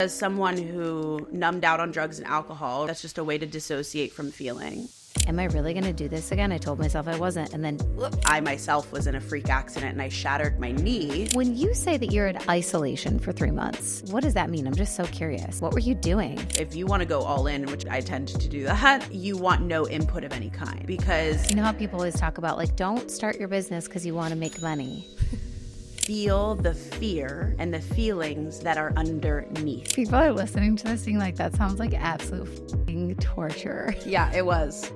As someone who numbed out on drugs and alcohol, that's just a way to dissociate from feeling. Am I really going to do this again? I told myself I wasn't. And then I myself was in a freak accident and I shattered my knee. When you say that you're in isolation for 3 months, what does that mean? I'm just so curious. What were you doing? If you want to go all in, which I tend to do that, you want no input of any kind because... You know how people always talk about like, don't start your business because you want to make money. Feel the fear and the feelings that are underneath. People are listening to this being like, that sounds like absolute f***ing torture. Yeah, it was.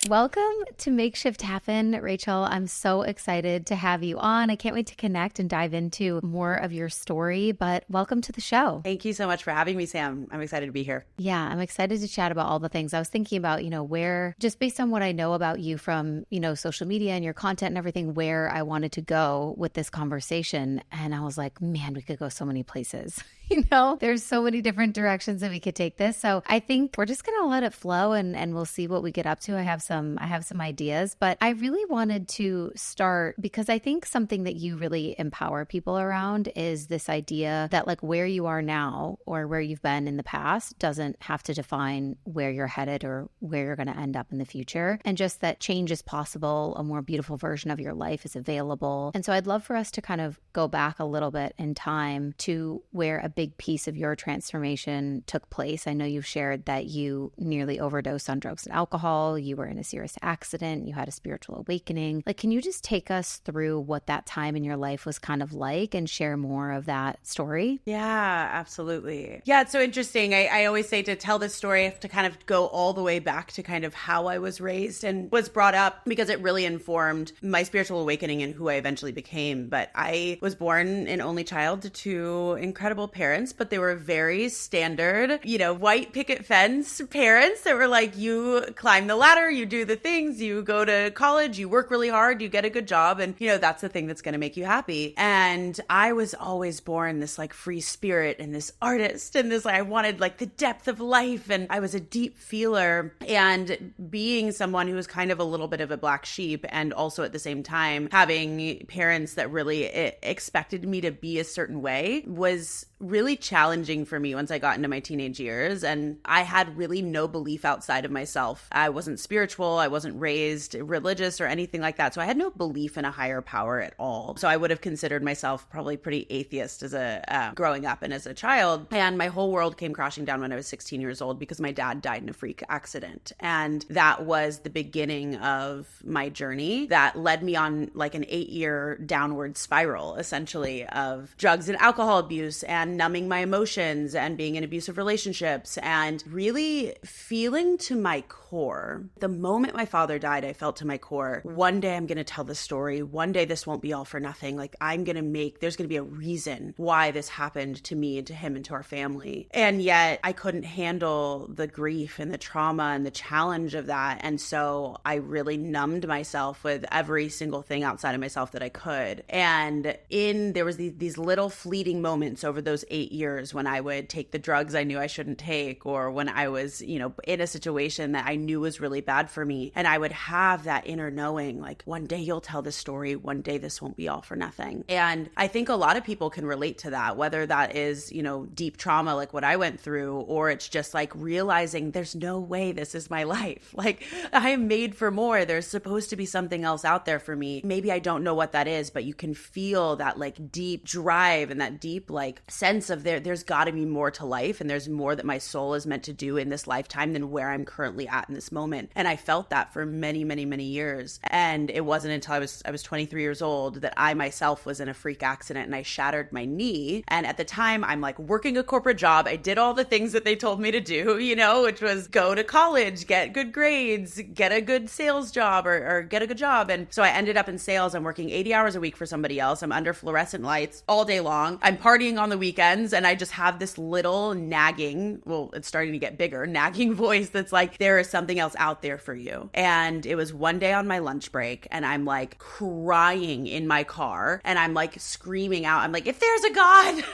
Welcome to Makeshift Happen, Rachel. I'm so excited to have you on. I can't wait to connect and dive into more of your story, but welcome to the show. Thank you so much for having me, Sam. I'm excited to be here. Yeah, I'm excited to chat about all the things. I was thinking about, where, just based on what I know about you from, social media and your content and everything, where I wanted to go with this conversation. And I was like, man, we could go so many places. There's so many different directions that we could take this. So I think we're just going to let it flow and we'll see what we get up to. I have some ideas, but I really wanted to start because I think something that you really empower people around is this idea that like where you are now or where you've been in the past doesn't have to define where you're headed or where you're going to end up in the future. And just that change is possible. A more beautiful version of your life is available. And so I'd love for us to kind of go back a little bit in time to where a big piece of your transformation took place. I know you've shared that you nearly overdosed on drugs and alcohol. You were in a serious accident. You had a spiritual awakening. Like, can you just take us through what that time in your life was kind of like and share more of that story? Yeah, absolutely. Yeah, it's so interesting. I always say to tell this story, I have to kind of go all the way back to kind of how I was raised and was brought up because it really informed my spiritual awakening and who I eventually became. But I was born an only child to two incredible parents, but they were very standard, white picket fence parents that were like, you climb the ladder, you do the things, you go to college, you work really hard, you get a good job, and that's the thing that's going to make you happy. And I was always born this like free spirit and this artist and this, I wanted like the depth of life, and I was a deep feeler. And being someone who was kind of a little bit of a black sheep, and also at the same time having parents that really expected me to be a certain way, was really challenging for me once I got into my teenage years. And I had really no belief outside of myself. I wasn't spiritual. I wasn't raised religious or anything like that. So I had no belief in a higher power at all. So I would have considered myself probably pretty atheist as a growing up and as a child. And my whole world came crashing down when I was 16 years old because my dad died in a freak accident. And that was the beginning of my journey that led me on like an 8-year downward spiral, essentially, of drugs and alcohol abuse and numbing my emotions and being in abusive relationships and really feeling to my core. The moment my father died, I felt to my core, one day I'm going to tell this story. One day this won't be all for nothing. Like there's going to be a reason why this happened to me and to him and to our family. And yet I couldn't handle the grief and the trauma and the challenge of that. And so I really numbed myself with every single thing outside of myself that I could. And there was these little fleeting moments over those 8 years when I would take the drugs I knew I shouldn't take, or when I was, in a situation that I knew was really bad for me. And I would have that inner knowing, like, one day you'll tell this story, one day this won't be all for nothing. And I think a lot of people can relate to that, whether that is, deep trauma like what I went through, or it's just like realizing there's no way this is my life. Like, I am made for more. There's supposed to be something else out there for me. Maybe I don't know what that is, but you can feel that like deep drive and that deep like sense of there's got to be more to life, and there's more that my soul is meant to do in this lifetime than where I'm currently at in this moment. And I felt that for many, many, many years. And it wasn't until I was 23 years old that I myself was in a freak accident and I shattered my knee. And at the time, I'm like working a corporate job. I did all the things that they told me to do, which was go to college, get good grades, get a good sales job or get a good job. And so I ended up in sales. I'm working 80 hours a week for somebody else. I'm under fluorescent lights all day long. I'm partying on the weekends, and I just have this little nagging, well, it's starting to get bigger, nagging voice that's like, there is something else out there for you. And it was one day on my lunch break, and I'm like crying in my car, and I'm like screaming out, I'm like, if there's a God,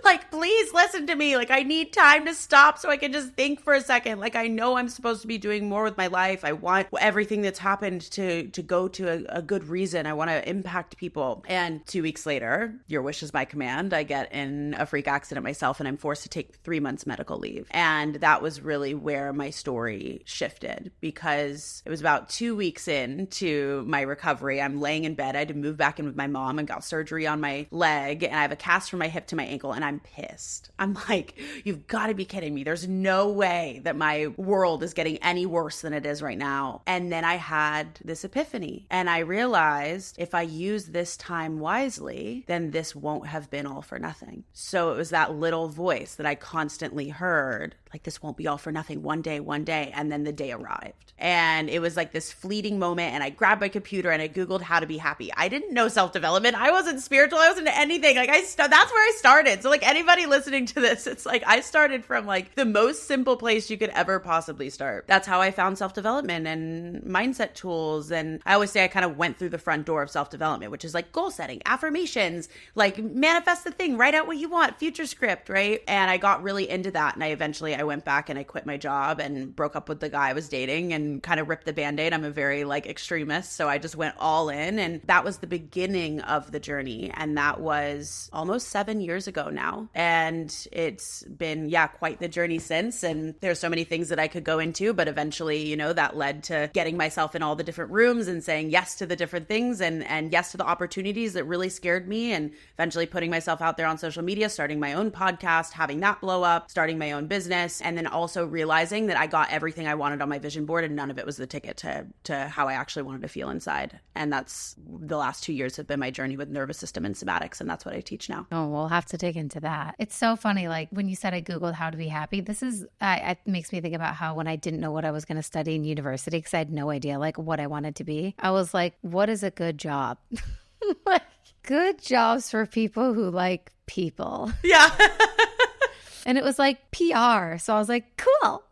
Like, please listen to me. Like, I need time to stop so I can just think for a second. Like, I know I'm supposed to be doing more with my life. I want everything that's happened to go to a good reason. I want to impact people. And 2 weeks later, your wish is my command. I get in a freak accident myself and I'm forced to take 3 months medical leave. And that was really where my story shifted, because it was about 2 weeks into my recovery. I'm laying in bed. I had to move back in with my mom and got surgery on my leg. And I have a cast from my hip to my ankle. And I'm pissed. I'm like, you've got to be kidding me. There's no way that my world is getting any worse than it is right now. And then I had this epiphany and I realized if I use this time wisely, then this won't have been all for nothing. So it was that little voice that I constantly heard, like, this won't be all for nothing, one day. And then the day arrived. And it was like this fleeting moment. And I grabbed my computer and I Googled how to be happy. I didn't know self-development. I wasn't spiritual. I wasn't anything. Like, that's where I started. So like anybody listening to this, it's like I started from like the most simple place you could ever possibly start. That's how I found self-development and mindset tools. And I always say I kind of went through the front door of self-development, which is like goal setting, affirmations, like manifest the thing, write out what you want, future script, right? And I got really into that. And I went back and I quit my job and broke up with the guy I was dating and kind of ripped the Band-Aid. I'm a very like extremist. So I just went all in, and that was the beginning of the journey. And that was almost 7 years ago now. And it's been, quite the journey since. And there's so many things that I could go into, but eventually, that led to getting myself in all the different rooms and saying yes to the different things and yes to the opportunities that really scared me. And eventually putting myself out there on social media, starting my own podcast, having that blow up, starting my own business. And then also realizing that I got everything I wanted on my vision board and none of it was the ticket to how I actually wanted to feel inside. And that's the last 2 years have been my journey with nervous system and somatics. And that's what I teach now. Oh, we'll have to dig into that. It's so funny. Like when you said I Googled how to be happy, it makes me think about how when I didn't know what I was going to study in university, because I had no idea like what I wanted to be, I was like, what is a good job? Like, good jobs for people who like people. Yeah. And it was like PR. So I was like, cool.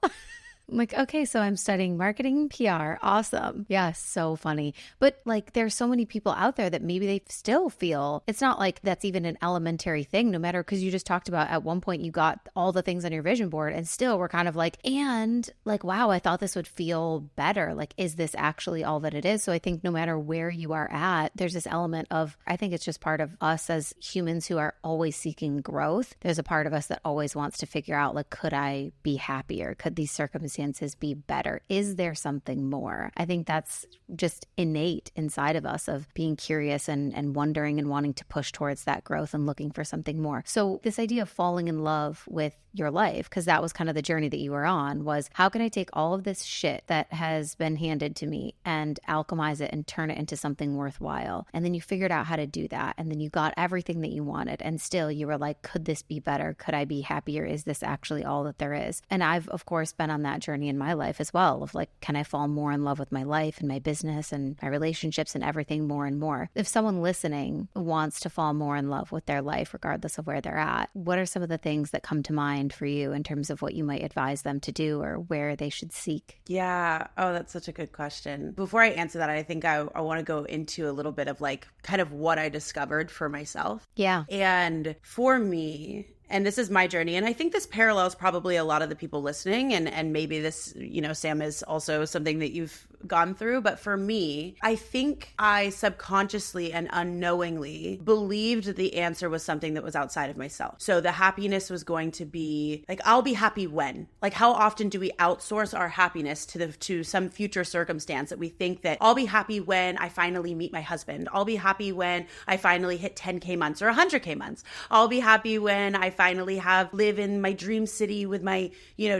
I'm like, okay, so I'm studying marketing, PR. Awesome. Yeah, so funny. But like, there's so many people out there that maybe they still feel it's not like that's even an elementary thing, no matter, because you just talked about at one point you got all the things on your vision board and still we're kind of like, and like, wow, I thought this would feel better. Like, is this actually all that it is? So I think no matter where you are at, there's this element of, I think it's just part of us as humans who are always seeking growth. There's a part of us that always wants to figure out, like, could I be happier? Could these circumstances be better? Is there something more? I think that's just innate inside of us of being curious and wondering and wanting to push towards that growth and looking for something more. So this idea of falling in love with your life, because that was kind of the journey that you were on, was how can I take all of this shit that has been handed to me and alchemize it and turn it into something worthwhile? And then you figured out how to do that. And then you got everything that you wanted. And still you were like, could this be better? Could I be happier? Is this actually all that there is? And I've, of course, been on that journey in my life as well of like, can I fall more in love with my life and my business and my relationships and everything more and more? If someone listening wants to fall more in love with their life, regardless of where they're at, what are some of the things that come to mind for you in terms of what you might advise them to do or where they should seek? Yeah. Oh, that's such a good question. Before I answer that, I think I want to go into a little bit of like kind of what I discovered for myself. Yeah. And for me, and this is my journey. And I think this parallels probably a lot of the people listening. And maybe this, Sam, is also something that you've gone through. But for me, I think I subconsciously and unknowingly believed the answer was something that was outside of myself. So the happiness was going to be like, I'll be happy when. Like, how often do we outsource our happiness to some future circumstance that we think that I'll be happy when I finally meet my husband. I'll be happy when I finally hit 10K months or 100K months. I'll be happy when I finally live in my dream city with my,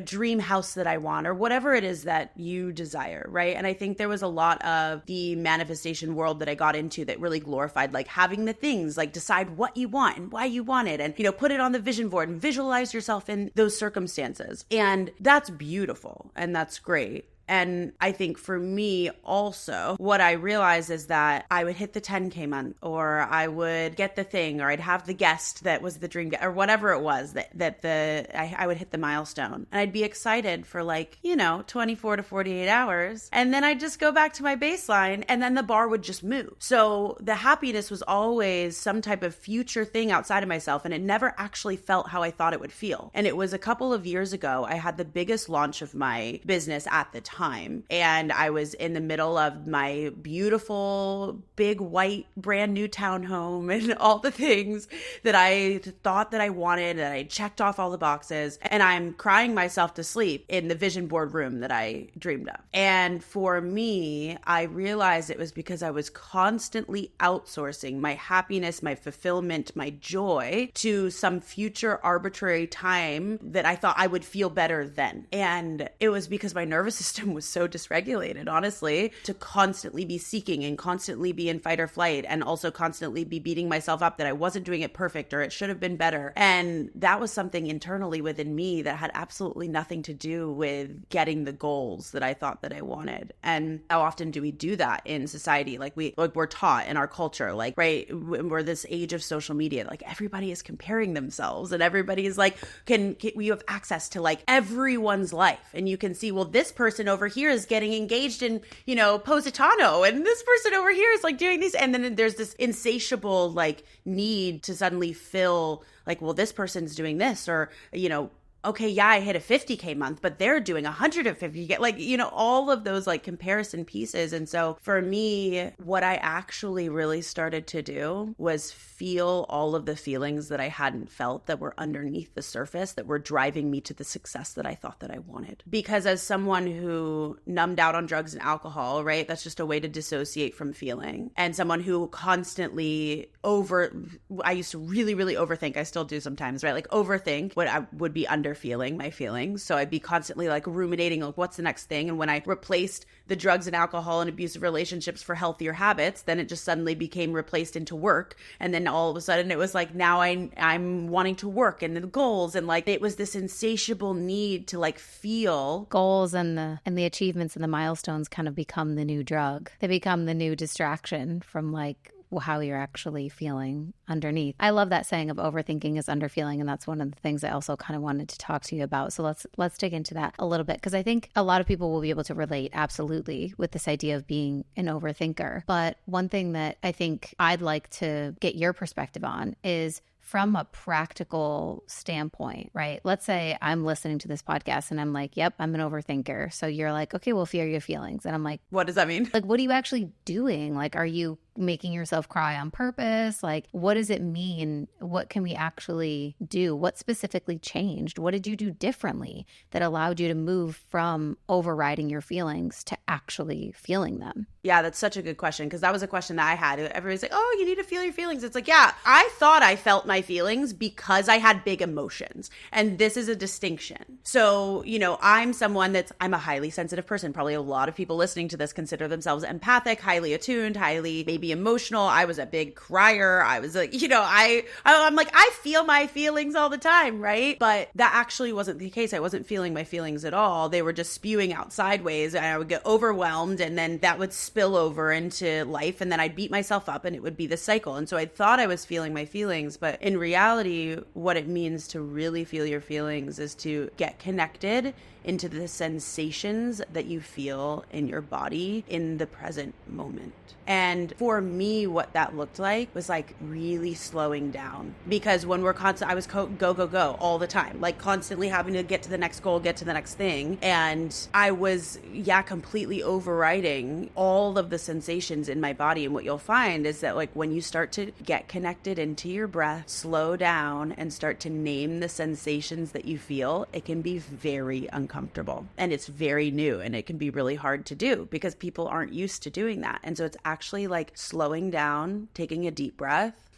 dream house that I want, or whatever it is that you desire, right? And I think there was a lot of the manifestation world that I got into that really glorified like having the things, like decide what you want and why you want it, and put it on the vision board and visualize yourself in those circumstances. And that's beautiful and that's great. And I think for me also, what I realized is that I would hit the 10K month, or I would get the thing, or I'd have the guest that was the dream, or whatever it was I would hit the milestone. And I'd be excited for 24 to 48 hours. And then I'd just go back to my baseline, and then the bar would just move. So the happiness was always some type of future thing outside of myself, and it never actually felt how I thought it would feel. And it was a couple of years ago, I had the biggest launch of my business at the time. And I was in the middle of my beautiful, big, white, brand new townhome and all the things that I thought that I wanted, and I checked off all the boxes. And I'm crying myself to sleep in the vision board room that I dreamed of. And for me, I realized it was because I was constantly outsourcing my happiness, my fulfillment, my joy to some future arbitrary time that I thought I would feel better then. And it was because my nervous system was so dysregulated, honestly, to constantly be seeking and constantly be in fight or flight, and also constantly be beating myself up that I wasn't doing it perfect or it should have been better. And that was something internally within me that had absolutely nothing to do with getting the goals that I thought that I wanted. And how often do we do that in society? We're taught in our culture, right? We're this age of social media, everybody is comparing themselves, and everybody is we have access to everyone's life, and you can see, well, this person over here is getting engaged in, Positano, and this person over here is doing these. And then there's this insatiable need to suddenly fill well, this person's doing this, or, okay, yeah, I hit a 50K month, but they're doing 150K, all of those comparison pieces. And so for me, what I actually really started to do was feel all of the feelings that I hadn't felt that were underneath the surface that were driving me to the success that I thought that I wanted. Because as someone who numbed out on drugs and alcohol, right, that's just a way to dissociate from feeling. And someone who constantly I used to really, really overthink. I still do sometimes, right? Overthink what I would be under feeling my feelings. So I'd be constantly ruminating, what's the next thing? And when I replaced the drugs and alcohol and abusive relationships for healthier habits, then it just suddenly became replaced into work. And then all of a sudden it was now I'm wanting to work, and the goals, and it was this insatiable need to feel goals, and the achievements and the milestones kind of become the new drug. They become the new distraction from how you're actually feeling underneath. I love that saying of overthinking is underfeeling, and that's one of the things I also kind of wanted to talk to you about. So let's dig into that a little bit, because I think a lot of people will be able to relate absolutely with this idea of being an overthinker. But one thing that I think I'd like to get your perspective on is from a practical standpoint, right? Let's say I'm listening to this podcast and I'm yep, I'm an overthinker. So you're okay, well, feel your feelings. And I'm what does that mean? What are you actually doing? Are you making yourself cry on purpose? What does it mean? What can we actually do? What specifically changed? What did you do differently that allowed you to move from overriding your feelings to actually feeling them? Yeah, that's such a good question, because that was a question that I had. Everybody's oh, you need to feel your feelings. It's yeah, I thought I felt my feelings because I had big emotions. And this is a distinction. So, I'm someone I'm a highly sensitive person. Probably a lot of people listening to this consider themselves empathic, highly attuned, highly maybe emotional. I was a big crier. I was I'm I feel my feelings all the time, right? But that actually wasn't the case. I wasn't feeling my feelings at all. They were just spewing out sideways, and I would get overwhelmed, and then that would spill over into life, and then I'd beat myself up, and it would be the cycle. And so I thought I was feeling my feelings, but in reality, what it means to really feel your feelings is to get connected into the sensations that you feel in your body in the present moment. And for me, what that looked like was really slowing down, because when we're I was go all the time, constantly having to get to the next goal, get to the next thing. And I was, completely overriding all of the sensations in my body. And what you'll find is that when you start to get connected into your breath, slow down, and start to name the sensations that you feel, it can be very uncomfortable, and it's very new, and it can be really hard to do because people aren't used to doing that. And so it's actually slowing down, taking a deep breath,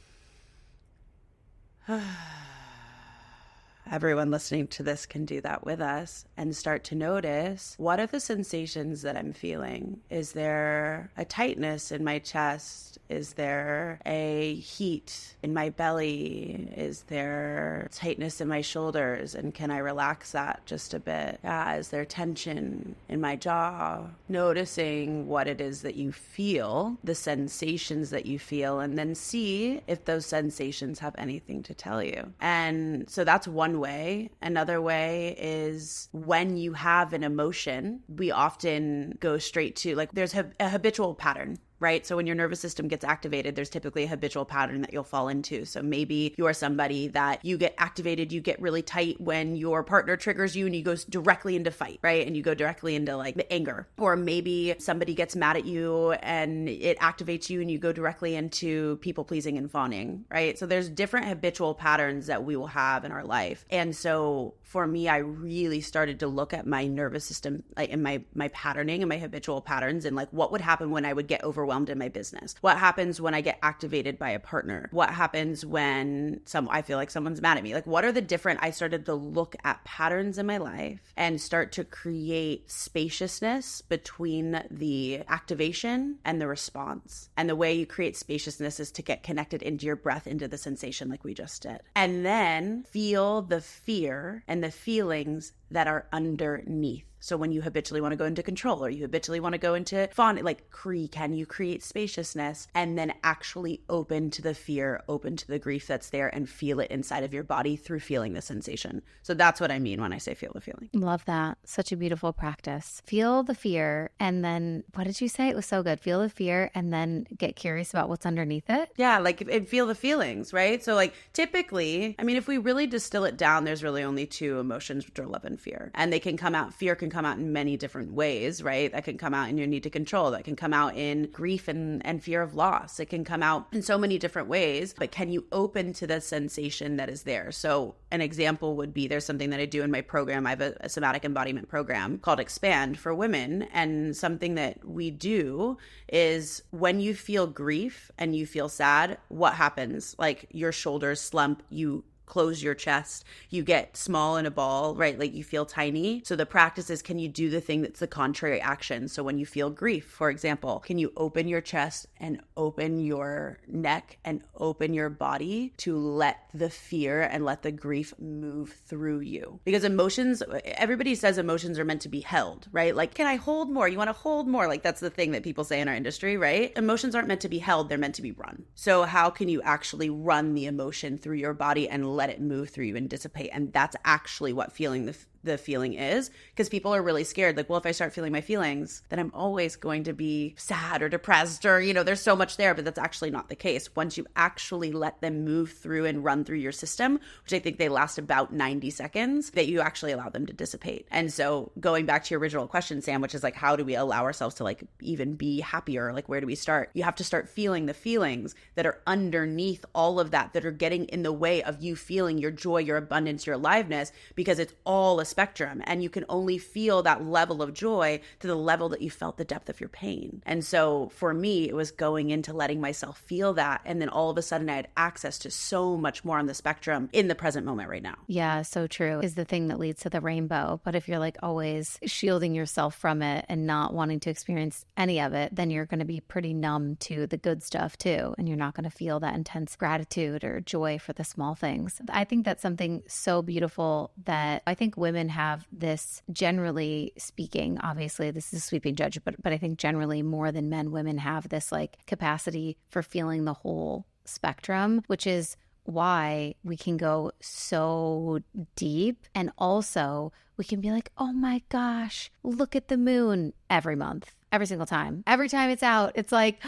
everyone listening to this can do that with us and start to notice, what are the sensations that I'm feeling? Is there a tightness in my chest? Is there a heat in my belly? Is there tightness in my shoulders? And can I relax that just a bit? Is there tension in my jaw? Noticing what it is that you feel, the sensations that you feel, and then see if those sensations have anything to tell you. And so that's one way. Another way is when you have an emotion, we often go straight to, like, there's a habitual pattern, right? So when your nervous system gets activated, there's typically a habitual pattern that you'll fall into. So maybe you are somebody that you get activated, you get really tight when your partner triggers you and you go directly into fight, right? And you go directly into like the anger. Or maybe somebody gets mad at you and it activates you and you go directly into people pleasing and fawning, right? So there's different habitual patterns that we will have in our life. And so for me, I really started to look at my nervous system, like in my patterning and my habitual patterns, and like what would happen when I would get overwhelmed in my business? What happens when I get activated by a partner? What happens when I feel like someone's mad at me? Like, what are the different, I started to look at patterns in my life and start to create spaciousness between the activation and the response. And the way you create spaciousness is to get connected into your breath, into the sensation like we just did. And then feel the fear and the feelings that are underneath. So when you habitually want to go into control or you habitually want to go into fawn, like can you create spaciousness and then actually open to the fear, open to the grief that's there and feel it inside of your body through feeling the sensation. So that's what I mean when I say feel the feeling. Love that. Such a beautiful practice. Feel the fear and then, what did you say? It was so good. Feel the fear and then get curious about what's underneath it. Yeah, like and feel the feelings, right? So like typically, I mean, if we really distill it down, there's really only two emotions, which are love and fear. And fear can come out in many different ways, right? That can come out in your need to control. That can come out in grief and fear of loss. It can come out in so many different ways, but can you open to the sensation that is there? So an example would be, there's something that I do in my program. I have a somatic embodiment program called Expand for women. And something that we do is when you feel grief and you feel sad, what happens? Like your shoulders slump, you close your chest, you get small in a ball, right? Like you feel tiny. So the practice is, can you do the thing that's the contrary action? So when you feel grief, for example, can you open your chest and open your neck and open your body to let the fear and let the grief move through you? Because emotions, everybody says emotions are meant to be held, right? Like, can I hold more? You want to hold more? Like that's the thing that people say in our industry, right? Emotions aren't meant to be held. They're meant to be run. So how can you actually run the emotion through your body and let it move through you and dissipate? And that's actually what feeling the feeling is, because people are really scared. Like, well, if I start feeling my feelings, then I'm always going to be sad or depressed or, there's so much there, but that's actually not the case. Once you actually let them move through and run through your system, which I think they last about 90 seconds, that you actually allow them to dissipate. And so going back to your original question, Sam, which is like, how do we allow ourselves to like even be happier? Like, where do we start? You have to start feeling the feelings that are underneath all of that are getting in the way of you feeling your joy, your abundance, your aliveness, because it's all a spectrum, and you can only feel that level of joy to the level that you felt the depth of your pain. And so for me, it was going into letting myself feel that, and then all of a sudden I had access to so much more on the spectrum in the present moment right now. Yeah, so true. Is the thing that leads to the rainbow. But if you're like always shielding yourself from it and not wanting to experience any of it, then you're going to be pretty numb to the good stuff too, and you're not going to feel that intense gratitude or joy for the small things. I think that's something so beautiful that I think women have this, generally speaking, obviously this is a sweeping judgment, but I think generally more than men, women have this like capacity for feeling the whole spectrum, which is why we can go so deep. And also we can be like, oh my gosh, look at the moon every month, every single time. Every time it's out, it's like,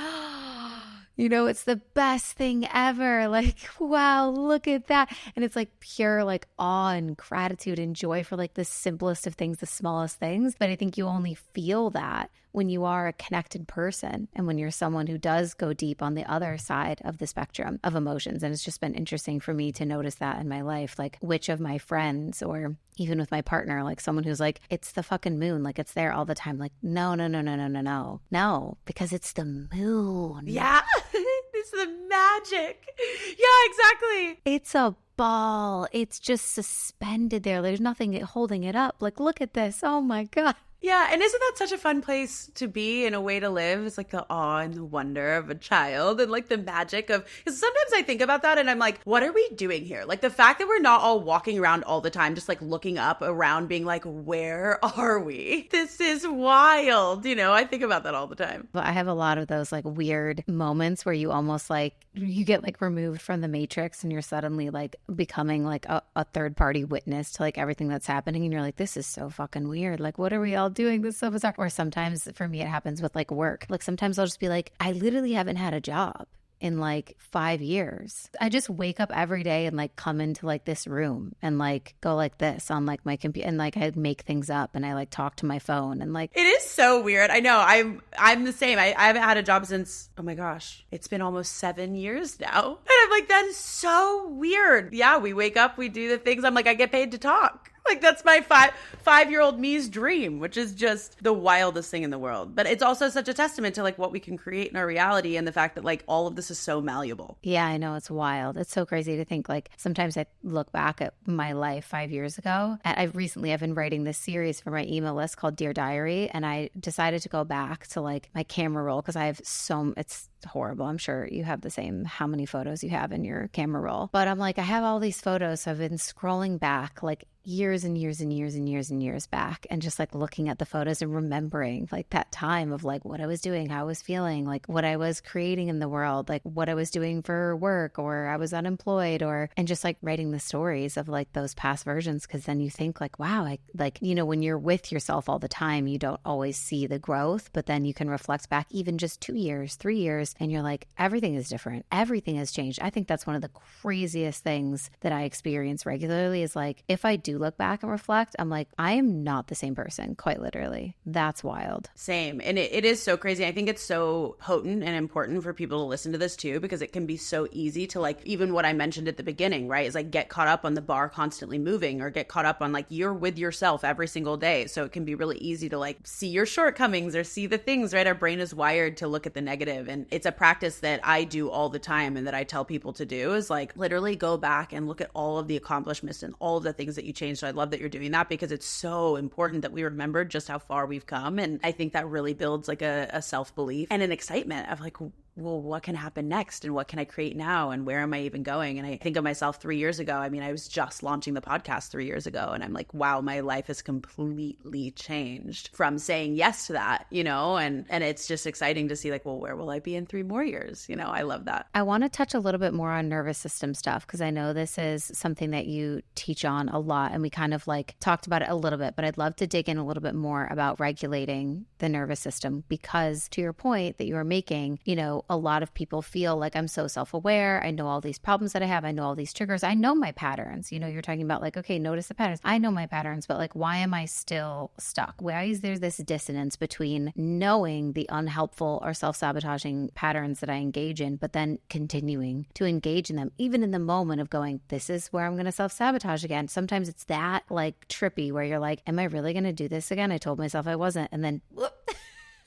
it's the best thing ever. Like, wow, look at that. And it's like pure like awe and gratitude and joy for like the simplest of things, the smallest things. But I think you only feel that when you are a connected person and when you're someone who does go deep on the other side of the spectrum of emotions. And it's just been interesting for me to notice that in my life, like which of my friends or even with my partner, like someone who's like, it's the fucking moon, like it's there all the time. Like, no, because it's the moon. Yeah, it's the magic. Yeah, exactly. It's a ball. It's just suspended there. There's nothing holding it up. Like, look at this. Oh my God. Yeah, and isn't that such a fun place to be and a way to live? It's like the awe and the wonder of a child and like the magic of, because sometimes I think about that and I'm like, what are we doing here? Like the fact that we're not all walking around all the time, just like looking up around being like, where are we? This is wild. You know, I think about that all the time. But I have a lot of those like weird moments where you almost like, you get like removed from the matrix and you're suddenly like becoming like a third party witness to like everything that's happening. And you're like, this is so fucking weird. Like, what are we all doing? This is so bizarre. Or sometimes for me, it happens with like work. Like sometimes I'll just be like, I literally haven't had a job in like 5 years. I just wake up every day and like come into like this room and like go like this on like my computer and like I make things up and I like talk to my phone and like it is so weird. I know I'm the same. I haven't had a job since, oh my gosh, it's been almost 7 years now. And I'm like, that is so weird. Yeah, we wake up, we do the things. I'm like, I get paid to talk. Like that's my five-year-old me's dream, which is just the wildest thing in the world. But it's also such a testament to like what we can create in our reality and the fact that like all of this is so malleable. Yeah, I know. It's wild. It's so crazy to think like sometimes I look back at my life 5 years ago. And I've been writing this series for my email list called Dear Diary. And I decided to go back to like my camera roll because I have it's horrible. I'm sure you have the same, how many photos you have in your camera roll. But I'm like, I have all these photos. So I've been scrolling back like years and years and years and years and years back and just like looking at the photos and remembering like that time of like what I was doing, how I was feeling, like what I was creating in the world, like what I was doing for work or I was unemployed and just like writing the stories of like those past versions. Cause then you think like, wow, like, you know, when you're with yourself all the time, you don't always see the growth, but then you can reflect back even just 2 years, 3 years, and you're like, everything is different. Everything has changed. I think that's one of the craziest things that I experience regularly is like, if I do look back and reflect, I'm like, I am not the same person, quite literally. That's wild. Same. And it is so crazy. I think it's so potent and important for people to listen to this too, because it can be so easy to like, even what I mentioned at the beginning, right? Is like get caught up on the bar constantly moving or get caught up on like you're with yourself every single day. So it can be really easy to like see your shortcomings or see the things, right? Our brain is wired to look at the negative. And it's a practice that I do all the time and that I tell people to do is like literally go back and look at all of the accomplishments and all of the things that you changed. So I love that you're doing that because it's so important that we remember just how far we've come. And I think that really builds like a self-belief and an excitement of like, well, what can happen next and what can I create now and where am I even going? And I think of myself 3 years ago. I mean, I was just launching the podcast 3 years ago and I'm like, wow, my life has completely changed from saying yes to that, you know, and it's just exciting to see like, well, where will I be in 3 more years? You know, I love that. I want to touch a little bit more on nervous system stuff because I know this is something that you teach on a lot and we kind of like talked about it a little bit, but I'd love to dig in a little bit more about regulating the nervous system because to your point that you were making, you know, a lot of people feel like I'm so self-aware. I know all these problems that I have. I know all these triggers. I know my patterns. You know, you're talking about like, okay, notice the patterns. I know my patterns, but like, why am I still stuck? Why is there this dissonance between knowing the unhelpful or self-sabotaging patterns that I engage in, but then continuing to engage in them, even in the moment of going, this is where I'm going to self-sabotage again. Sometimes it's that like trippy where you're like, am I really going to do this again? I told myself I wasn't. And then whoop.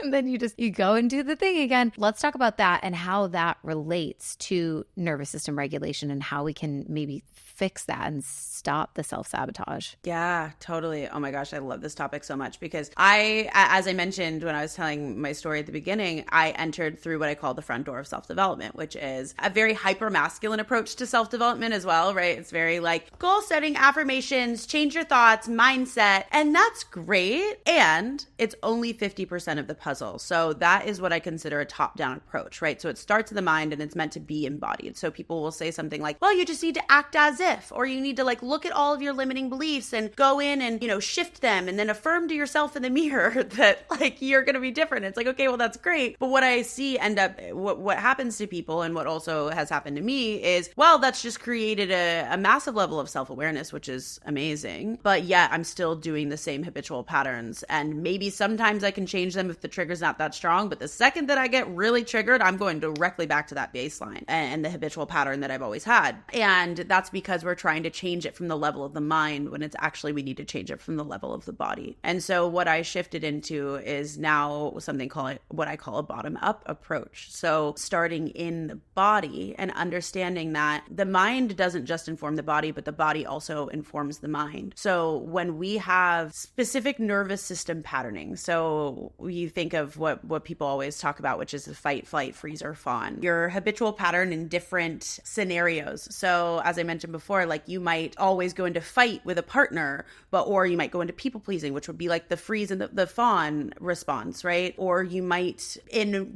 And then you go and do the thing again. Let's talk about that and how that relates to nervous system regulation and how we can maybe fix that and stop the self-sabotage. Yeah, totally. Oh my gosh, I love this topic so much because as I mentioned when I was telling my story at the beginning, I entered through what I call the front door of self-development, which is a very hyper-masculine approach to self-development as well, right? It's very like goal setting, affirmations, change your thoughts, mindset, and that's great. And it's only 50% of the puzzle. So that is what I consider a top-down approach, right? So it starts in the mind and it's meant to be embodied. So people will say something like, well, you just need to act as if, or you need to like look at all of your limiting beliefs and go in and, you know, shift them and then affirm to yourself in the mirror that like you're going to be different. It's like, okay, well, that's great. But what I see what happens to people and what also has happened to me is, well, that's just created a massive level of self-awareness, which is amazing. But yet I'm still doing the same habitual patterns. And maybe sometimes I can change them if the trigger's not that strong, but the second that I get really triggered, I'm going directly back to that baseline and the habitual pattern that I've always had. And that's because we're trying to change it from the level of the mind when it's actually we need to change it from the level of the body. And so what I shifted into is now something called what I call a bottom-up approach. So starting in the body and understanding that the mind doesn't just inform the body, but the body also informs the mind. So when we have specific nervous system patterning, so you think of what people always talk about, which is the fight, flight, freeze, or fawn, your habitual pattern in different scenarios. So as I mentioned before, like you might always go into fight with a partner, or you might go into people pleasing, which would be like the freeze and the fawn response, right? Or you might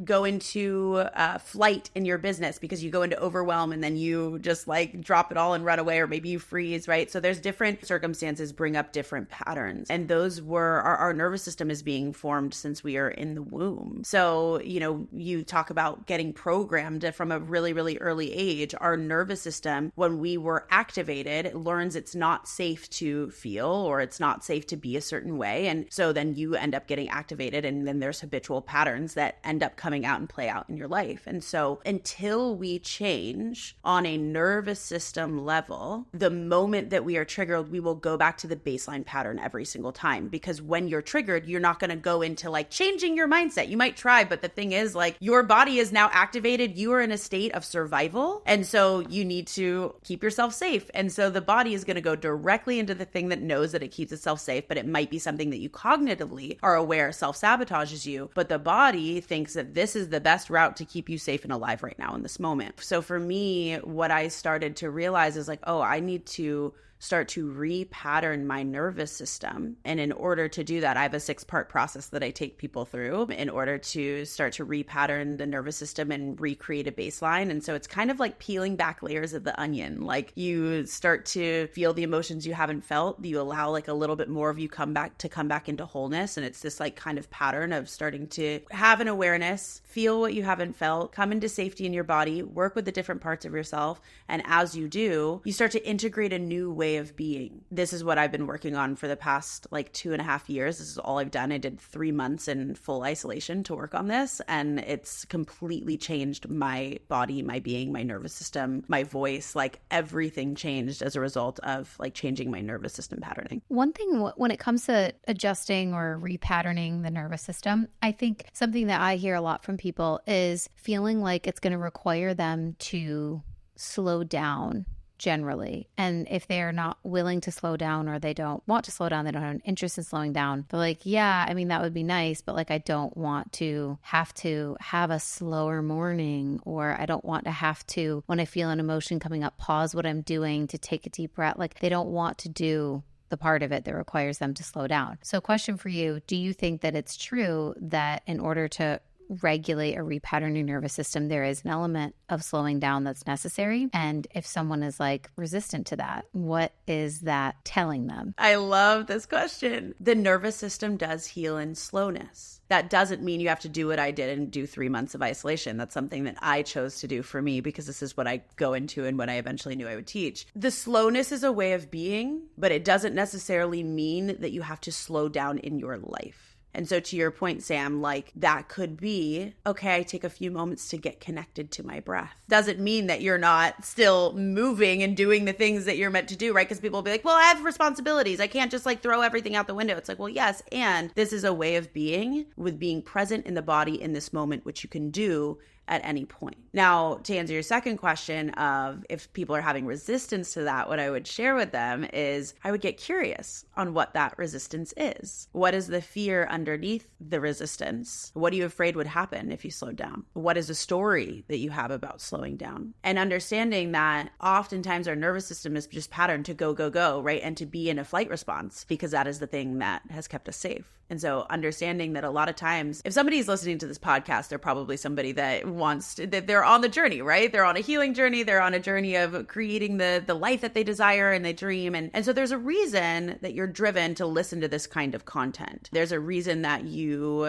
go into flight in your business because you go into overwhelm and then you just like drop it all and run away, or maybe you freeze, right? So there's different circumstances bring up different patterns. And those were our nervous system is being formed since we are in the womb. So, you talk about getting programmed from a really, really early age. Our nervous system, when we were activated, it learns it's not safe to feel or it's not safe to be a certain way. And so then you end up getting activated, and then there's habitual patterns that end up coming out and play out in your life. And so until we change on a nervous system level, the moment that we are triggered, we will go back to the baseline pattern every single time. Because when you're triggered, you're not going to go into like changing your mindset. You might try, but the thing is like your body is now activated. You are in a state of survival. And so you need to keep yourself safe. And so the body is going to go directly into the thing that knows that it keeps itself safe, but it might be something that you cognitively are aware self-sabotages you. But the body thinks that this is the best route to keep you safe and alive right now in this moment. So for me, what I started to realize is like, oh, I need to start to repattern my nervous system. And in order to do that, I have a 6-part process that I take people through in order to start to repattern the nervous system and recreate a baseline. And so it's kind of like peeling back layers of the onion. Like you start to feel the emotions you haven't felt. You allow like a little bit more of you come back into wholeness. And it's this like kind of pattern of starting to have an awareness, feel what you haven't felt, come into safety in your body, work with the different parts of yourself. And as you do, you start to integrate a new way of being. This is what I've been working on for the past like 2.5 years. This is all I've done. I did 3 months in full isolation to work on this, and it's completely changed my body, my being, my nervous system, my voice, like everything changed as a result of like changing my nervous system patterning. One thing when it comes to adjusting or repatterning the nervous system, I think something that I hear a lot from people is feeling like it's going to require them to slow down generally. And if they're not willing to slow down, or they don't want to slow down, they don't have an interest in slowing down, they're like, yeah, I mean, that would be nice, but like, I don't want to have a slower morning, or I don't want to have to, when I feel an emotion coming up, pause what I'm doing to take a deep breath. Like they don't want to do the part of it that requires them to slow down. So question for you, do you think that it's true that in order to regulate or repattern your nervous system, there is an element of slowing down that's necessary? And if someone is like resistant to that, what is that telling them? I love this question. The nervous system does heal in slowness. That doesn't mean you have to do what I did and do 3 months of isolation. That's something that I chose to do for me because this is what I go into and what I eventually knew I would teach. The slowness is a way of being, but it doesn't necessarily mean that you have to slow down in your life. And so to your point, Sam, like that could be, okay, I take a few moments to get connected to my breath. Doesn't mean that you're not still moving and doing the things that you're meant to do, right? Because people will be like, well, I have responsibilities. I can't just like throw everything out the window. It's like, well, yes. And this is a way of being with being present in the body in this moment, which you can do at any point. Now, to answer your second question of if people are having resistance to that, what I would share with them is I would get curious on what that resistance is. What is the fear underneath the resistance? What are you afraid would happen if you slowed down? What is the story that you have about slowing down? And understanding that oftentimes our nervous system is just patterned to go, go, go, right? And to be in a flight response because that is the thing that has kept us safe. And so understanding that a lot of times, if somebody's listening to this podcast, they're probably somebody that wants to, that they're on the journey, right? They're on a healing journey. They're on a journey of creating the life that they desire and they dream. And so there's a reason that you're driven to listen to this kind of content. There's a reason that you,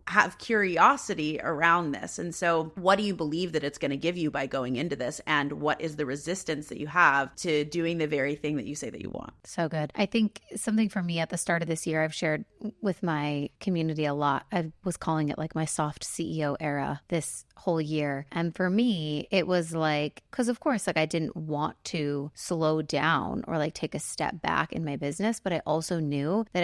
have curiosity around this. And so what do you believe that it's going to give you by going into this? And what is the resistance that you have to doing the very thing that you say that you want? So good. I think something for me at the start of this year, I've shared with my community a lot. I was calling it like my soft CEO era this whole year. And for me, it was like, because of course, like I didn't want to slow down or like take a step back in my business, but I also knew that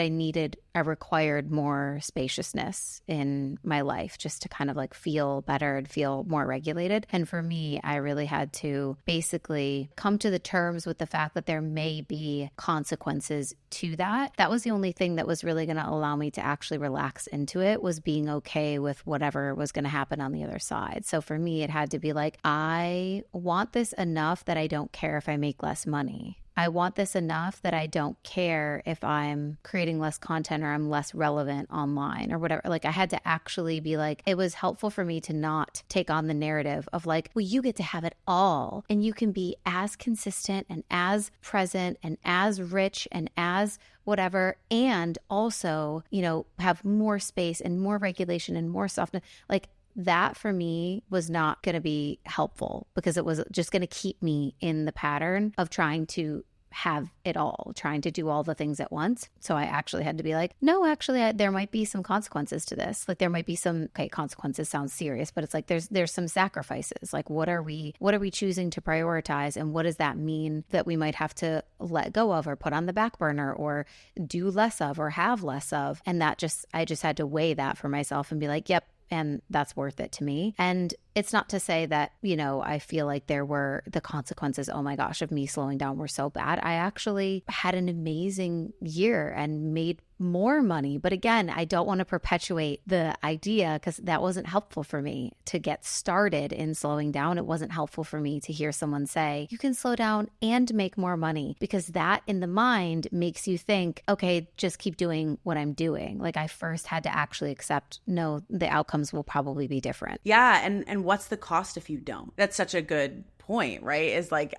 I required more spaciousness in my life just to kind of like feel better and feel more regulated. And for me, I really had to basically come to the terms with the fact that there may be consequences to that. That was the only thing that was really going to allow me to actually relax into it, was being okay with whatever was going to happen on the other side. So for me, it had to be like, I want this enough that I don't care if I make less money. I want this enough that I don't care if I'm creating less content or I'm less relevant online or whatever. Like I had to actually be like, it was helpful for me to not take on the narrative of like, well, you get to have it all and you can be as consistent and as present and as rich and as whatever, and also, have more space and more regulation and more softness. Like that for me was not going to be helpful because it was just going to keep me in the pattern of trying to have it all, trying to do all the things at once. So I actually had to be like, no, actually, there might be some consequences to this. Like there might be some, consequences sounds serious, but it's like there's some sacrifices. Like what are we choosing to prioritize, and what does that mean that we might have to let go of or put on the back burner or do less of or have less of? And I just had to weigh that for myself and be like, yep, and that's worth it to me. And it's not to say that, I feel like the consequences, oh my gosh, of me slowing down were so bad. I actually had an amazing year and made more money. But again, I don't want to perpetuate the idea because that wasn't helpful for me to get started in slowing down. It wasn't helpful for me to hear someone say, you can slow down and make more money, because that in the mind makes you think, okay, just keep doing what I'm doing. Like I first had to actually accept, no, the outcomes will probably be different. Yeah. And what's the cost if you don't? That's such a good point, right? Is like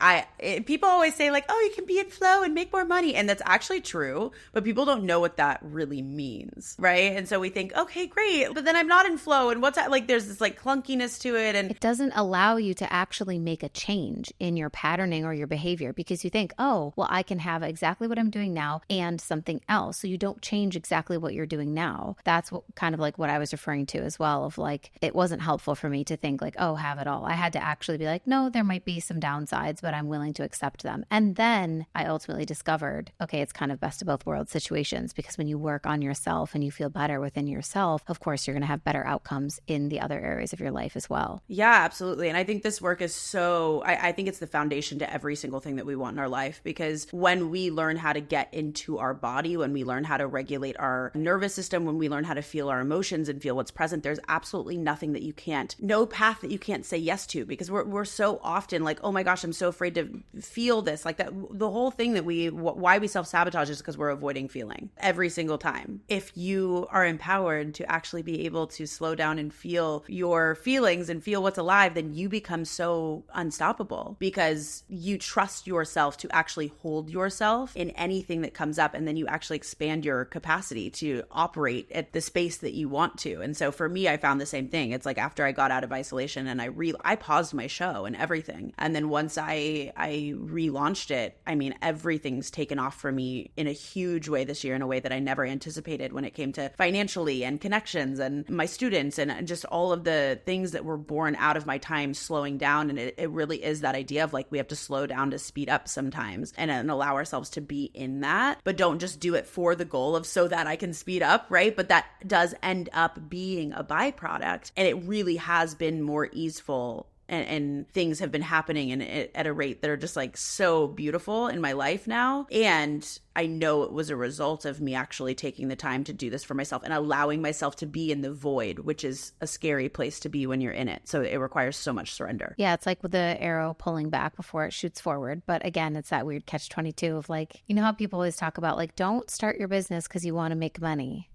people always say like, oh, you can be in flow and make more money, and that's actually true, but people don't know what that really means, right? And so we think, okay, great, but then I'm not in flow, and what's that? Like there's this like clunkiness to it, and it doesn't allow you to actually make a change in your patterning or your behavior, because you think, oh, well, I can have exactly what I'm doing now and something else. So you don't change exactly what you're doing now. That's what kind of like what I was referring to as well, of like, it wasn't helpful for me to think like, oh, have it all. I had to actually be like, no, there might be some downsides, but I'm willing to accept them. And then I ultimately discovered, okay, it's kind of best of both worlds situations, because when you work on yourself and you feel better within yourself, of course, you're going to have better outcomes in the other areas of your life as well. Yeah, absolutely. And I think this work is I think it's the foundation to every single thing that we want in our life, because when we learn how to get into our body, when we learn how to regulate our nervous system, when we learn how to feel our emotions and feel what's present, there's absolutely nothing that no path that you can't say yes to, because we're so often like, oh my gosh, I'm so afraid to feel this. Like that, the whole thing that why we self-sabotage is because we're avoiding feeling every single time. If you are empowered to actually be able to slow down and feel your feelings and feel what's alive, then you become so unstoppable, because you trust yourself to actually hold yourself in anything that comes up. And then you actually expand your capacity to operate at the space that you want to. And so for me, I found the same thing. It's like after I got out of isolation and I paused my show and everything. And then once I relaunched it, I mean, everything's taken off for me in a huge way this year, in a way that I never anticipated, when it came to financially and connections and my students and just all of the things that were born out of my time slowing down. And it really is that idea of like, we have to slow down to speed up sometimes and allow ourselves to be in that, but don't just do it for the goal of so that I can speed up, right? But that does end up being a byproduct. And it really has been more easeful, and things have been happening at a rate that are just like so beautiful in my life now. And I know it was a result of me actually taking the time to do this for myself and allowing myself to be in the void, which is a scary place to be when you're in it. So it requires so much surrender. Yeah, it's like with the arrow pulling back before it shoots forward. But again, it's that weird catch-22 of like, you know how people always talk about like, don't start your business because you want to make money.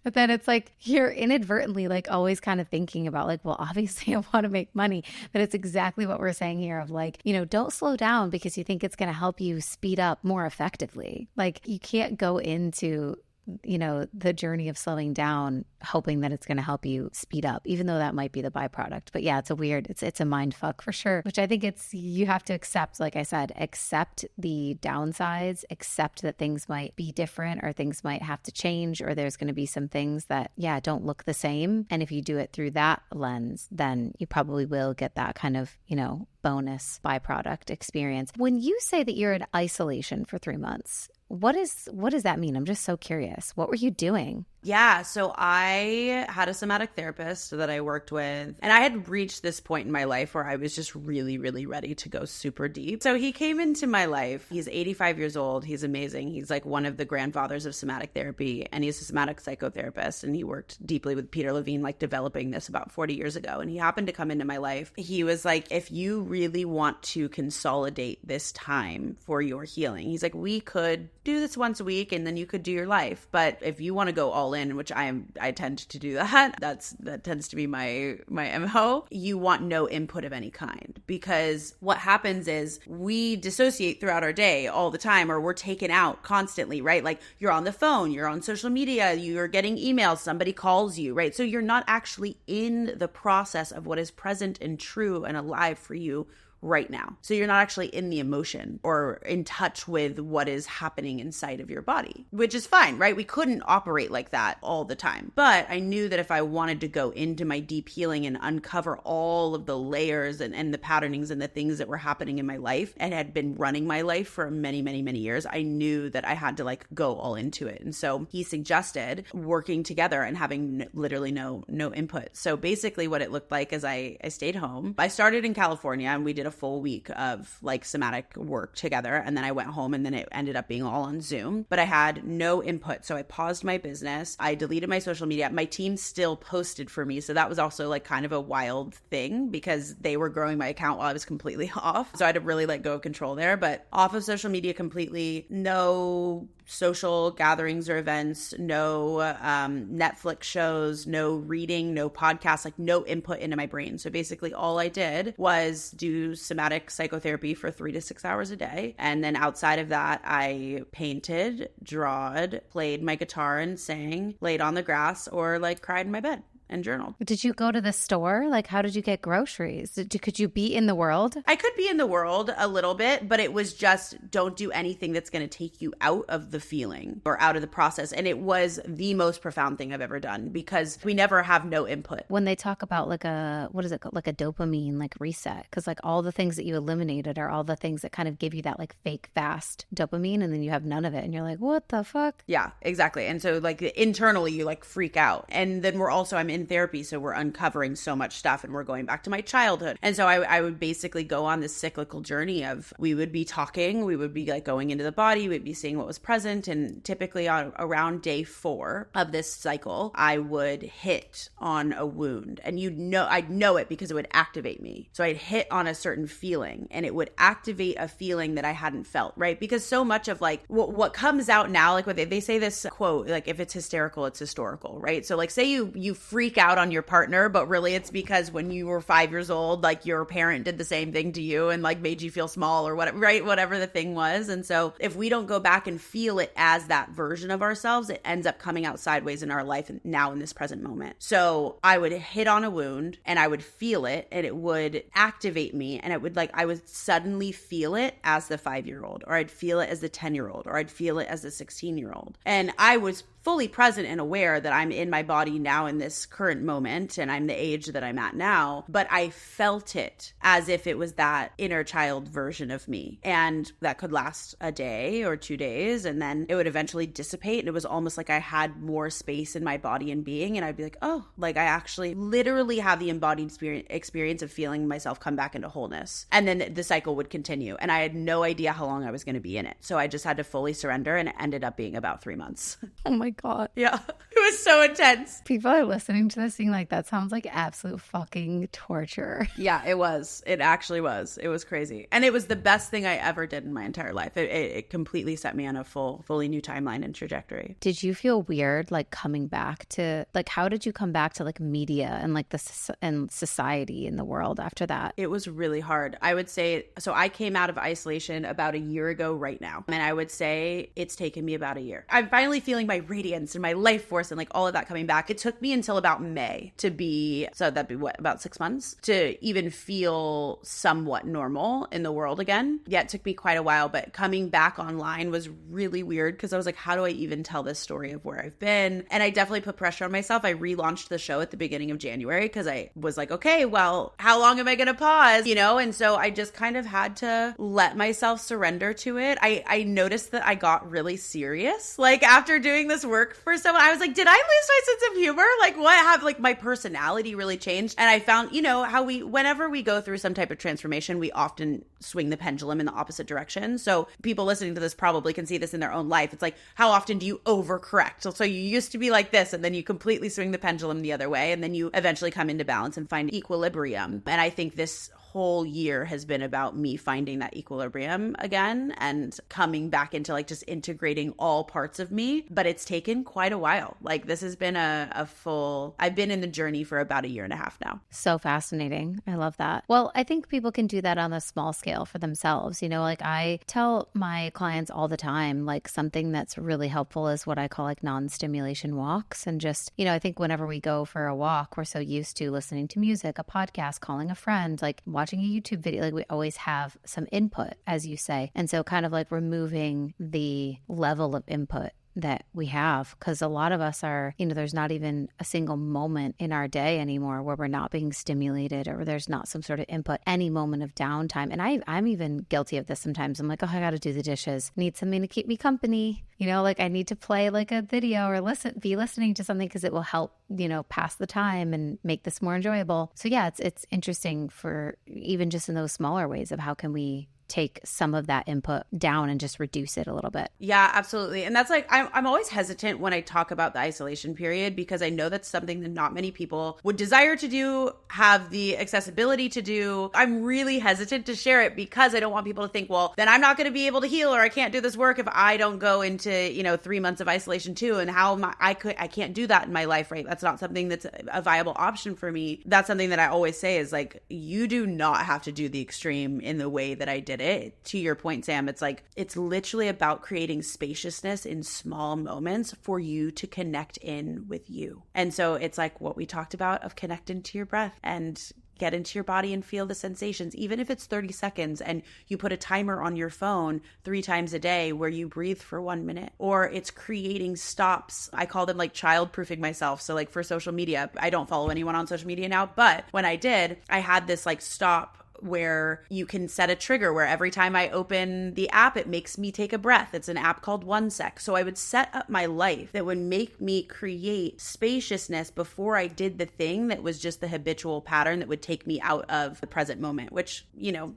But then it's like you're inadvertently like always kind of thinking about like, well, obviously I want to make money. But it's exactly what we're saying here of like, don't slow down because you think it's going to help you speed up more effectively. Like you can't go into the journey of slowing down, hoping that it's going to help you speed up, even though that might be the byproduct. But yeah, it's a mind fuck for sure, which I think you have to accept, like I said, accept the downsides, accept that things might be different or things might have to change, or there's going to be some things that, don't look the same. And if you do it through that lens, then you probably will get that kind of, bonus byproduct experience. When you say that you're in isolation for 3 months, what does that mean? I'm just so curious. What were you doing? Yeah, so I had a somatic therapist that I worked with, and I had reached this point in my life where I was just really, really ready to go super deep. So he came into my life. He's 85 years old. He's amazing. He's like one of the grandfathers of somatic therapy, and he's a somatic psychotherapist, and he worked deeply with Peter Levine, like developing this about 40 years ago. And he happened to come into my life. He was like, if you really want to consolidate this time for your healing, he's like, we could do this once a week and then you could do your life. But if you want to go all in, which I tend to do that tends to be my MO, you want no input of any kind, because what happens is we dissociate throughout our day all the time, or we're taken out constantly, right? Like you're on the phone, you're on social media, you're getting emails, somebody calls you, right? So you're not actually in the process of what is present and true and alive for you right now. So you're not actually in the emotion or in touch with what is happening inside of your body, which is fine, right? We couldn't operate like that all the time. But I knew that if I wanted to go into my deep healing and uncover all of the layers and the patternings and the things that were happening in my life and had been running my life for many, many, many years, I knew that I had to like go all into it. And so he suggested working together and having literally no input. So basically what it looked like is I stayed home. I started in California and we did a full week of like somatic work together. And then I went home and then it ended up being all on Zoom, but I had no input. So I paused my business. I deleted my social media. My team still posted for me. So that was also like kind of a wild thing because they were growing my account while I was completely off. So I had to really let go of control there, but off of social media completely. No social gatherings or events, no Netflix shows, no reading, no podcasts, like no input into my brain. So basically all I did was do somatic psychotherapy for 3 to 6 hours a day. And then outside of that, I painted, drawed, played my guitar and sang, laid on the grass, or like cried in my bed and journaled. Did you go to the store? Like, how did you get groceries? Could you be in the world? I could be in the world a little bit, but it was just don't do anything that's going to take you out of the feeling or out of the process. And it was the most profound thing I've ever done because we never have no input. When they talk about like what is it called? Like a dopamine like reset, because like all the things that you eliminated are all the things that kind of give you that like fake fast dopamine, and then you have none of it and you're like, what the fuck? Yeah, exactly. And so like internally you like freak out. And then I'm in therapy, so we're uncovering so much stuff and we're going back to my childhood. And so I would basically go on this cyclical journey of we would be talking, we would be like going into the body, we'd be seeing what was present, and typically around day 4 of this cycle, I would hit on a wound, and I'd know it because it would activate me. So I'd hit on a certain feeling and it would activate a feeling that I hadn't felt, right? Because so much of like what comes out now, like what they say this quote, like if it's hysterical, it's historical, right? So like say you freak out on your partner, but really it's because when you were 5 years old, like your parent did the same thing to you and like made you feel small or whatever, right? Whatever the thing was. And so if we don't go back and feel it as that version of ourselves, it ends up coming out sideways in our life now in this present moment. So I would hit on a wound and I would feel it and it would activate me, and I would suddenly feel it as the 5-year-old, or I'd feel it as the 10-year-old, or I'd feel it as the 16-year-old. And I was fully present and aware that I'm in my body now in this current moment and I'm the age that I'm at now, but I felt it as if it was that inner child version of me. And that could last a day or 2 days, and then it would eventually dissipate, and it was almost like I had more space in my body and being, and I'd be like, oh, like I actually literally have the embodied experience of feeling myself come back into wholeness. And then the cycle would continue, and I had no idea how long I was going to be in it. So I just had to fully surrender, and it ended up being about 3 months. Oh my God. Yeah. It was so intense. People are listening to this being like, that sounds like absolute fucking torture. Yeah, it was. It actually was. It was crazy. And it was the best thing I ever did in my entire life. It completely set me on a fully new timeline and trajectory. Did you feel weird, like coming back to, like, how did you come back to like media and like and society in the world after that? It was really hard. I would say, so I came out of isolation about a year ago right now. And I would say it's taken me about a year. I'm finally feeling my radiance and my life force and like all of that coming back. It took me until about May to be, so that'd be what, about 6 months to even feel somewhat normal in the world again. Yeah, it took me quite a while, but coming back online was really weird because I was like, how do I even tell this story of where I've been? And I definitely put pressure on myself. I relaunched the show at the beginning of January because I was like, okay, well, how long am I going to pause? You know? And so I just kind of had to let myself surrender to it. I noticed that I got really serious. Like after doing this work for someone, I was like, did I lose my sense of humor? Like what have like my personality really changed? And I found, you know, how whenever we go through some type of transformation, we often swing the pendulum in the opposite direction. So people listening to this probably can see this in their own life. It's like, how often do you overcorrect? So you used to be like this, and then you completely swing the pendulum the other way, and then you eventually come into balance and find equilibrium. And I think this whole year has been about me finding that equilibrium again and coming back into like just integrating all parts of me. But it's taken quite a while. Like this has been I've been in the journey for about a year and a half now. So fascinating. I love that. Well, I think people can do that on a small scale for themselves. You know, like I tell my clients all the time, like something that's really helpful is what I call like non-stimulation walks. And just, you know, I think whenever we go for a walk, we're so used to listening to music, a podcast, calling a friend, like watching a YouTube video, like we always have some input, as you say. And so kind of like removing the level of input that we have, because a lot of us are, you know, there's not even a single moment in our day anymore where we're not being stimulated or there's not some sort of input, any moment of downtime. And I'm even guilty of this sometimes. I'm like, oh, I got to do the dishes, need something to keep me company. You know, like I need to play like a video or be listening to something because it will help, you know, pass the time and make this more enjoyable. So yeah, it's interesting for even just in those smaller ways of how can we take some of that input down and just reduce it a little bit. Yeah, absolutely. And that's like, I'm always hesitant when I talk about the isolation period because I know that's something that not many people would desire to do, have the accessibility to do. I'm really hesitant to share it because I don't want people to think, well, then I'm not going to be able to heal or I can't do this work if I don't go into, you know, 3 months of isolation too. And how am I can't do that in my life, right? That's not something that's a viable option for me. That's something that I always say is like, you do not have to do the extreme in the way that I did it. To your point, Sam, it's like, it's literally about creating spaciousness in small moments for you to connect in with you. And so it's like what we talked about of connecting to your breath and get into your body and feel the sensations, even if it's 30 seconds and you put a timer on your phone 3 times a day where you breathe for 1 minute, or it's creating stops. I call them like child-proofing myself. So like for social media, I don't follow anyone on social media now, but when I did, I had this like stop where you can set a trigger where every time I open the app, it makes me take a breath. It's an app called 1 Sec. So I would set up my life that would make me create spaciousness before I did the thing that was just the habitual pattern that would take me out of the present moment, which, you know,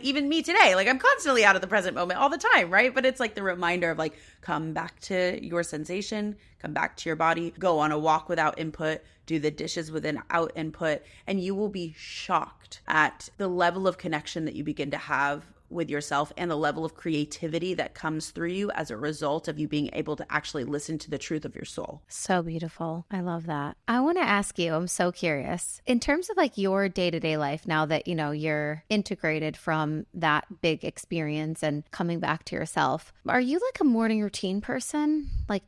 even me today, like I'm constantly out of the present moment all the time, right? But it's like the reminder of like, come back to your sensation, come back to your body, go on a walk without input, do the dishes without input, and you will be shocked at the level of connection that you begin to have with yourself and the level of creativity that comes through you as a result of you being able to actually listen to the truth of your soul. So beautiful. I love that. I want to ask you, I'm so curious, in terms of like your day-to-day life now that, you know, you're integrated from that big experience and coming back to yourself, are you like a morning routine person? Like,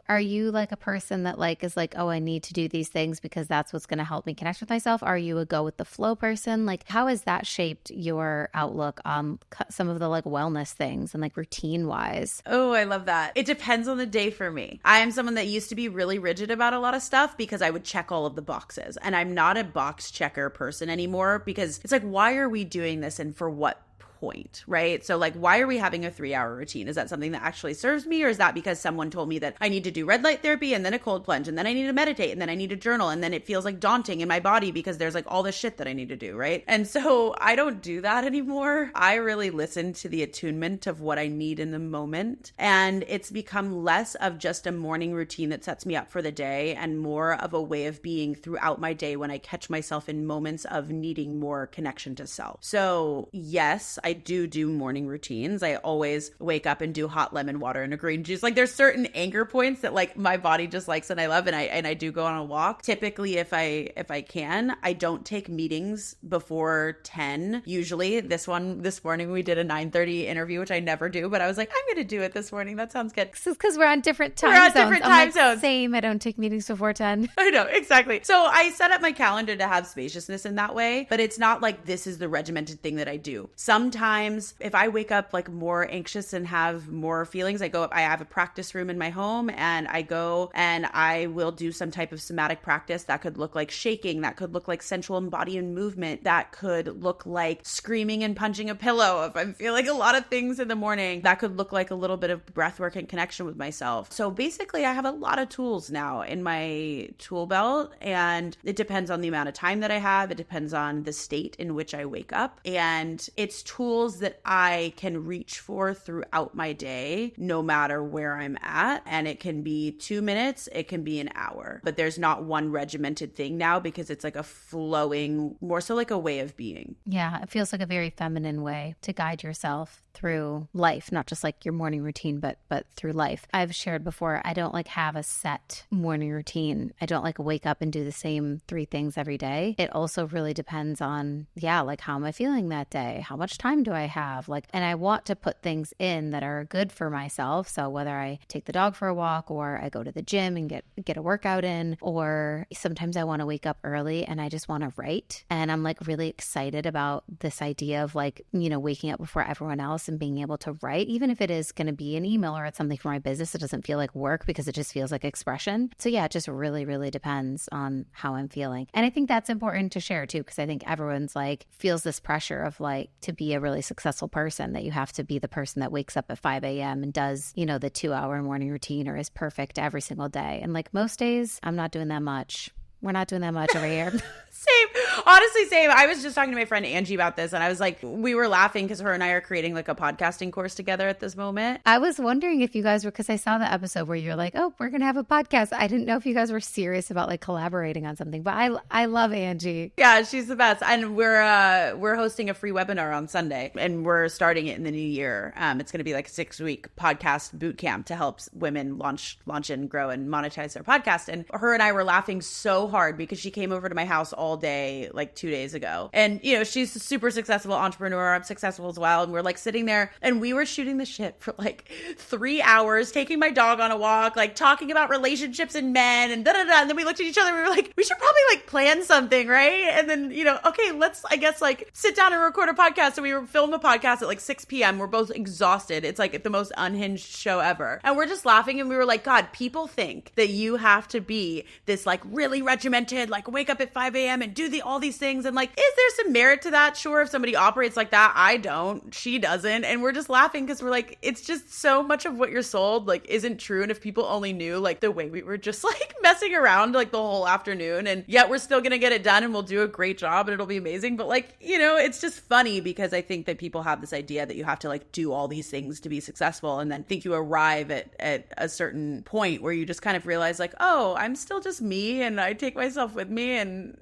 are you like a person that like is like, oh, I need to do these things because that's what's going to help me connect with myself? Are you a go with the flow person? Like, how has that shaped your outlook on some of the like wellness things and like routine wise? Oh, I love that. It depends on the day for me. I am someone that used to be really rigid about a lot of stuff because I would check all of the boxes, and I'm not a box checker person anymore because it's like, why are we doing this and for what point, right? So like, why are we having a 3-hour routine? Is that something that actually serves me? Or is that because someone told me that I need to do red light therapy and then a cold plunge and then I need to meditate and then I need to journal and then it feels like daunting in my body because there's like all this shit that I need to do, right? And so I don't do that anymore. I really listen to the attunement of what I need in the moment. And it's become less of just a morning routine that sets me up for the day and more of a way of being throughout my day when I catch myself in moments of needing more connection to self. So yes, I do morning routines. I always wake up and do hot lemon water and a green juice. Like there's certain anchor points that like my body just likes and I love, and I do go on a walk. Typically if I can, I don't take meetings before 10. Usually this morning we did a 9:30 interview, which I never do, but I was like, I'm going to do it this morning. That sounds good. This is because we're on different time zones. Same. I don't take meetings before 10. I know, exactly. So I set up my calendar to have spaciousness in that way, but it's not like this is the regimented thing that I do. Sometimes if I wake up like more anxious and have more feelings, I have a practice room in my home and I go and I will do some type of somatic practice. That could look like shaking. That could look like sensual body and movement. That could look like screaming and punching a pillow. If I'm feeling a lot of things in the morning, that could look like a little bit of breath work and connection with myself. So basically I have a lot of tools now in my tool belt, and it depends on the amount of time that I have. It depends on the state in which I wake up, and it's tools that I can reach for throughout my day, no matter where I'm at. And it can be 2 minutes, it can be an hour, but there's not one regimented thing now because it's like a flowing, more so like a way of being. Yeah, it feels like a very feminine way to guide yourself through life, not just like your morning routine, but through life. I've shared before, I don't like have a set morning routine. I don't like wake up and do the same 3 things every day. It also really depends on, like how am I feeling that day? How much time do I have? And I want to put things in that are good for myself. So whether I take the dog for a walk or I go to the gym and get a workout in, or sometimes I want to wake up early and I just want to write. And I'm like really excited about this idea of like, waking up before everyone else and being able to write, even if it is going to be an email or it's something for my business. It doesn't feel like work because it just feels like expression. So yeah, it just really, really depends on how I'm feeling. And I think that's important to share too, because I think everyone's like feels this pressure of like to be a really successful person, that you have to be the person that wakes up at 5 a.m. and does, the 2-hour morning routine or is perfect every single day. And like most days, I'm not doing that much. We're not doing that much over here. Same. Honestly, same. I was just talking to my friend Angie about this, and I was like, we were laughing because her and I are creating like a podcasting course together at this moment. I was wondering if you guys were, because I saw the episode where you're like, oh, we're going to have a podcast. I didn't know if you guys were serious about like collaborating on something, but I love Angie. Yeah, she's the best. And we're hosting a free webinar on Sunday, and we're starting it in the new year. It's going to be like a 6-week podcast boot camp to help women launch and grow and monetize their podcast. And her and I were laughing so hard because she came over to my house all day like 2 days ago. And, she's a super successful entrepreneur. I'm successful as well. And we're like sitting there and we were shooting the shit for like 3 hours, taking my dog on a walk, like talking about relationships and men and da-da-da. And then we looked at each other and we were like, we should probably like plan something, right? And then, okay, let's, I guess, like sit down and record a podcast. So we filmed the podcast at like 6 p.m. We're both exhausted. It's like the most unhinged show ever. And we're just laughing and we were like, God, people think that you have to be this like really regimented, like wake up at 5 a.m. and do all these things. And like, is there some merit to that? Sure. If somebody operates like that, I don't, she doesn't. And we're just laughing because we're like, it's just so much of what you're sold like isn't true. And if people only knew like the way we were just like messing around like the whole afternoon, and yet we're still going to get it done and we'll do a great job and it'll be amazing. But like, it's just funny because I think that people have this idea that you have to like do all these things to be successful, and then think you arrive at a certain point where you just kind of realize like, oh, I'm still just me and I take myself with me, and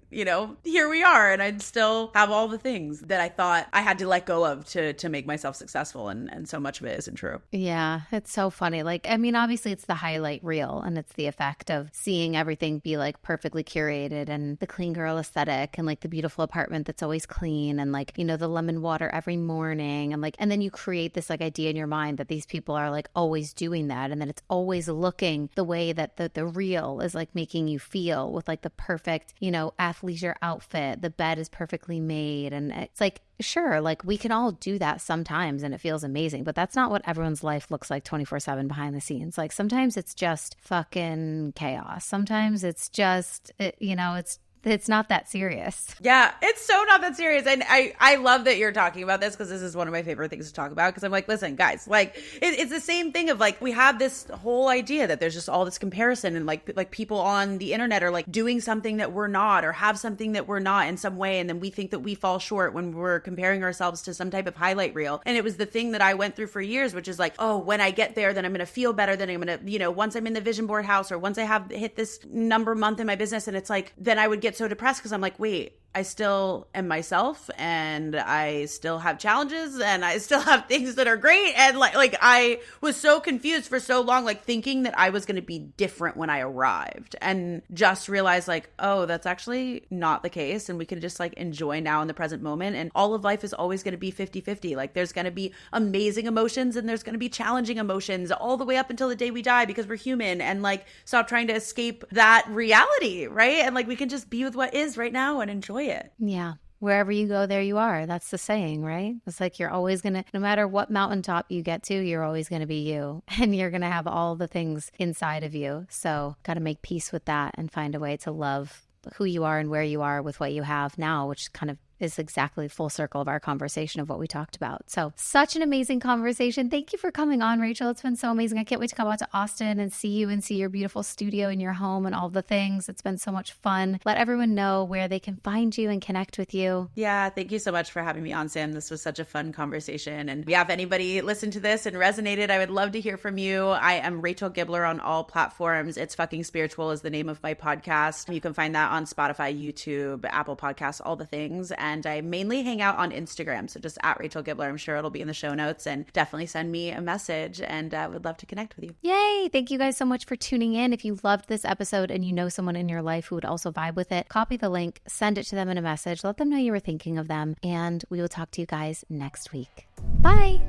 here we are, and I'd still have all the things that I thought I had to let go of to make myself successful, and so much of it isn't true. Yeah, it's so funny. Like, I mean, obviously it's the highlight reel, and it's the effect of seeing everything be like perfectly curated and the clean girl aesthetic and like the beautiful apartment that's always clean, and like, the lemon water every morning, and like, and then you create this like idea in your mind that these people are like always doing that, and then it's always looking the way that the reel is like making you feel, with like the perfect, athleisure outfit, the bed is perfectly made, and it's like, sure, like we can all do that sometimes and it feels amazing, but that's not what everyone's life looks like 24/7 behind the scenes. Like sometimes it's just fucking chaos. Sometimes it's just, it's It's not that serious. Yeah, it's so not that serious. And I love that you're talking about this because this is one of my favorite things to talk about because I'm like, listen, guys, like it's the same thing of like we have this whole idea that there's just all this comparison and like people on the internet are like doing something that we're not or have something that we're not in some way. And then we think that we fall short when we're comparing ourselves to some type of highlight reel. And it was the thing that I went through for years, which is like, oh, when I get there, then I'm going to feel better. Then I'm going to, you know, once I'm in the vision board house or once I have hit this number month in my business. And it's like, then I would get so depressed because I'm like, wait, I still am myself and I still have challenges and I still have things that are great. And like I was so confused for so long, like thinking that I was going to be different when I arrived and just realized like, oh, that's actually not the case. And we can just like enjoy now in the present moment. And all of life is always going to be 50-50. Like there's going to be amazing emotions and there's going to be challenging emotions all the way up until the day we die because we're human, and like stop trying to escape that reality. Right. And like we can just be with what is right now and enjoy it. Yeah. Wherever you go, there you are. That's the saying, right? It's like you're always going to, no matter what mountaintop you get to, you're always going to be you. And you're going to have all the things inside of you. So got to make peace with that and find a way to love who you are and where you are with what you have now, which kind of is exactly full circle of our conversation of what we talked about. So such an amazing conversation. Thank you for coming on, Rachel. It's been so amazing. I can't wait to come out to Austin and see you and see your beautiful studio and your home and all the things. It's been so much fun. Let everyone know where they can find you and connect with you. Yeah, thank you so much for having me on, Sam. This was such a fun conversation. And yeah, if anybody listened to this and resonated, I would love to hear from you. I am Rachel Gibler on all platforms. It's Fucking Spiritual is the name of my podcast. You can find that on Spotify, YouTube, Apple Podcasts, all the things. And I mainly hang out on Instagram. So just at Rachel Gibler. I'm sure it'll be in the show notes, and definitely send me a message, and would love to connect with you. Yay. Thank you guys so much for tuning in. If you loved this episode and you know someone in your life who would also vibe with it, copy the link, send it to them in a message, let them know you were thinking of them, and we will talk to you guys next week. Bye.